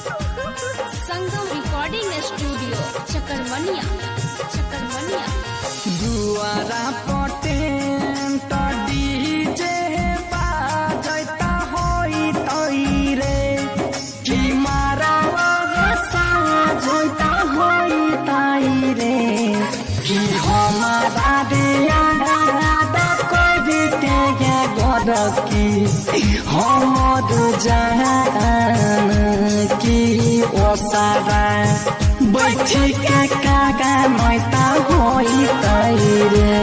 संगम recording studio चकरमनिया दुआरा पटेंट DJ बाजता होई तई रे कि मारावा साजता होई तई रे कि हमारा दिया कोई के गद की हमर जान की ओसारा बैठी के कागा मैता होई तैरे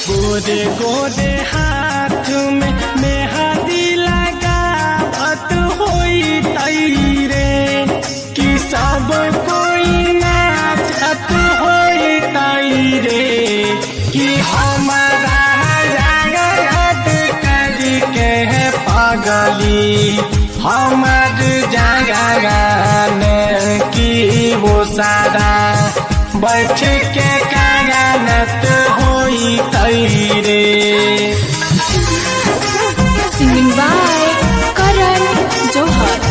गोरे गोरे हाथ में मेहंदी लगावत होई तैरे कि सब कोई नाचत होई तैरे कि हमारा याद करके पागली हमर जागरण की वो सारा बैठ के कागनत होई तैरे singing by Karan Johar.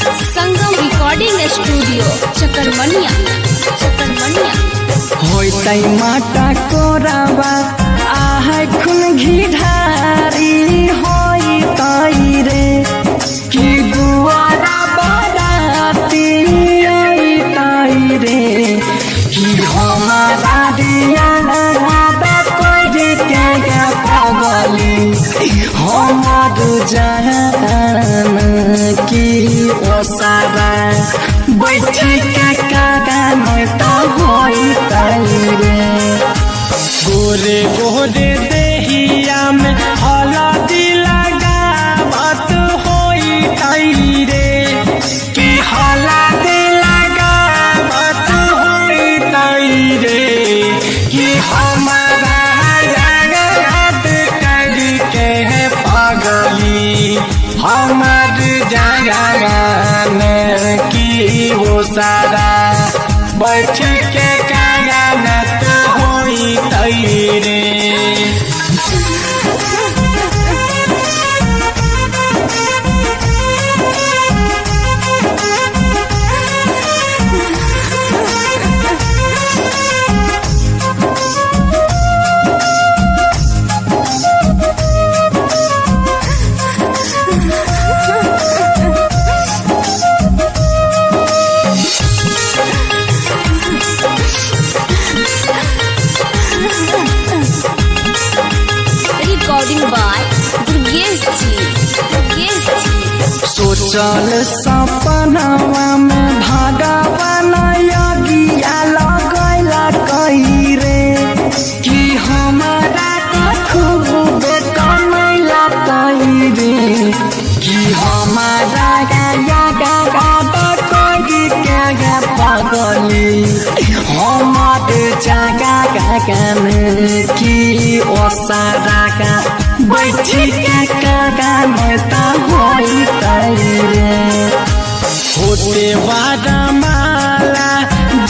Recording studio चकरमनिया होइतै माटा कोराबा आहै खून घिढारी होई तैरे कि दुआरा बराती आई तैरे कि हमारा दिया कोई के पागली हमर जान की ओसारा बैठ के कागा मैता होई तैरे गोरे गोरे देहिया में हल्दी लगावत होई तैरे कि हल्दी लगावत होई तैरे कि हमारा याद करके पागली हमर जागरण की वो सारा बैठ के कागनत होई तैरे रिकॉर्डिंग बाय दुर्गेश जी। सोचल सपनावा में भगवान यज्ञा लगैला कई रे कि हमारा खूब कमैला कई रे कि हमारा कोई के पागली हमर जगा गान की ओसारा का बैठी के कागा मैता होई तैरे होते वादा माला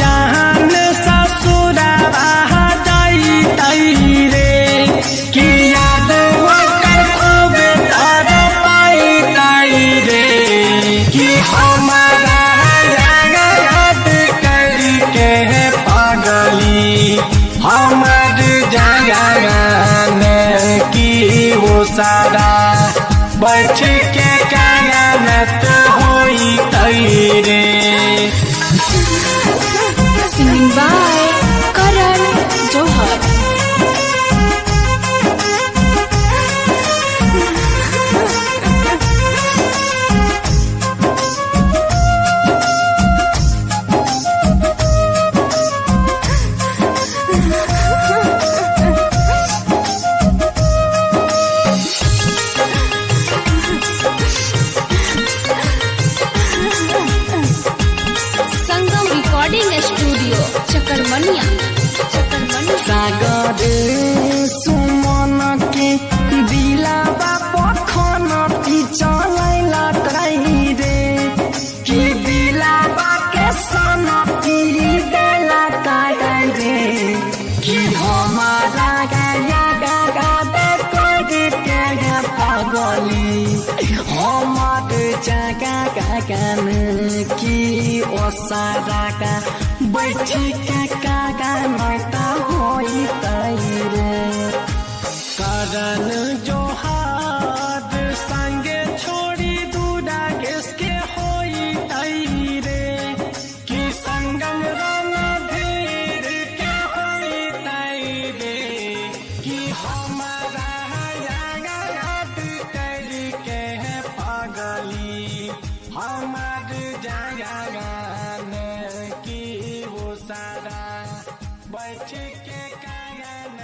जहान ससुरावा जाई तैरे कि याद ओकर खूब तर पाई तैरे कि हमारा याद करके पागली हमर जागरण की वो सारा बैठ के कागनत होई तैरे सिंगिंग बाय करण जौहर। कागन की ओ सारा का बैठी के कागन त होई तैरे करन जोहार संगे छोड़ी दूरा किसके होई तैरे कि संगम रणधीर के होई तैरे कि हमारा याद करके पागली हमार जागन की वो सारा बैठ के कागन